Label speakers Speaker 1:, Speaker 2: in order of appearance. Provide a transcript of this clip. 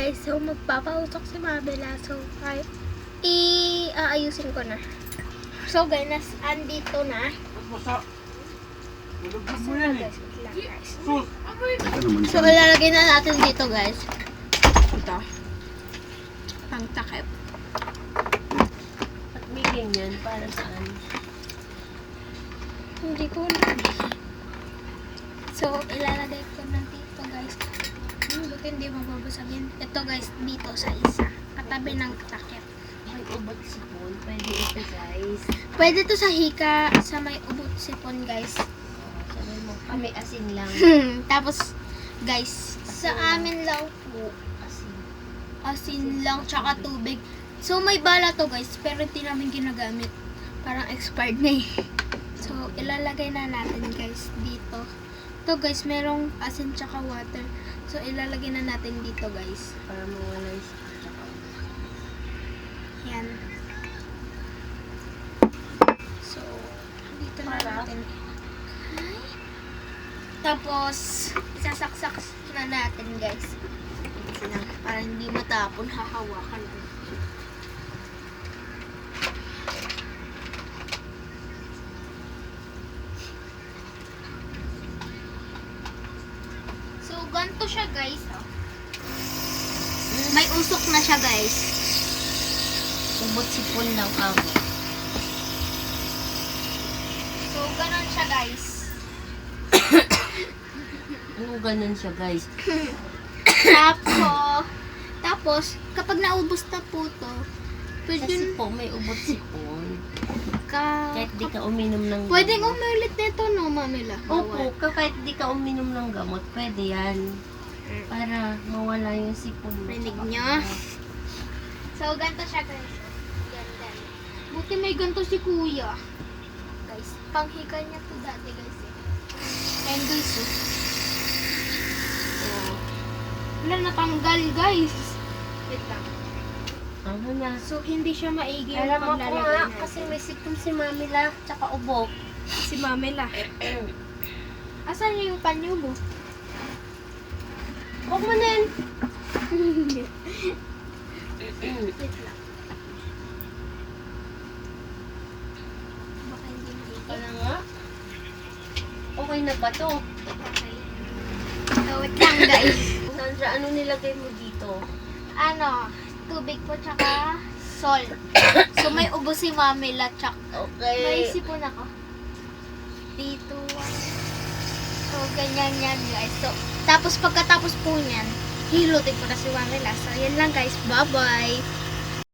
Speaker 1: guys. So, magpapausok si Mabela. So, aayusin ko na. So, guys, andito na. So, guys, wait lang, guys. So, ilalagay na natin dito, guys. Ito. Pang takip.
Speaker 2: At may ganyan, para saan?
Speaker 1: Hindi ko na. So, ilalagay ko na dito, guys. Buti hindi mababasagin. Ito, guys, dito sa isa. Katabi ng takip.
Speaker 2: May ubot sipon. Pwede ito, guys.
Speaker 1: Pwede to sa hika, sa may ubot sipon, guys.
Speaker 2: Sabi mo, kami asin lang.
Speaker 1: Tapos, guys, sa amin lang po,
Speaker 2: Asin.
Speaker 1: asin lang, tsaka tubig. So, may bala to, guys, pero hindi namin ginagamit. Parang expired na eh. So, ilalagay na natin, guys, dito. Ito, guys, merong asin tsaka water. So, ilalagay na natin dito, guys.
Speaker 2: Para mawala yung tsaka.
Speaker 1: Yan. So, dito na
Speaker 2: Para?
Speaker 1: natin. Tapos, isasaksak na natin, guys. Kasi lang, para hindi matapon, hahawakan ko. So, ganito siya, guys. Oh. May usok na siya, guys.
Speaker 2: Ubot sipon lang kamo.
Speaker 1: So, ganon siya, guys.
Speaker 2: Ano ganun siya, guys?
Speaker 1: Tapos, kapag naubos na po to, pwede
Speaker 2: Kasi po, may ubot sipon. Kahit di ka uminom ng gamot.
Speaker 1: pwedeng umulit nito, no, Mamila?
Speaker 2: Opo, kahit di ka uminom ng gamot, pwede yan. Para mawala yung sipon mo.
Speaker 1: Rinig
Speaker 2: Tsaka
Speaker 1: niyo? So, ganito siya, guys. Ganda. Buti may ganito si Kuya. Guys, panghika niya to dati, guys. And guys, wala natanggal, guys. Wait lang.
Speaker 2: Ano na?
Speaker 1: So, hindi siya maigi yung
Speaker 2: Alam mo ko
Speaker 1: paglalagay
Speaker 2: nga,
Speaker 1: natin.
Speaker 2: kasi may sipon si Mamila, tsaka ubok.
Speaker 1: Si Mamela. Asan yung panyo mo?
Speaker 2: Huwag mo na yan.
Speaker 1: Wait lang. Baka hindi maigi.
Speaker 2: Wala nga. Okay na ba to?
Speaker 1: Okay. So, wait lang, guys.
Speaker 2: Sandra, ano nilagay mo dito?
Speaker 1: Ano, tubig po tsaka salt. So, may ubo si Mamela tsaka may
Speaker 2: Okay.
Speaker 1: sipon ako. Dito. So, ganyan yan, guys. So, tapos pagkatapos po niyan, hilutin ko na si Mamela. So, yan lang, guys. Bye-bye.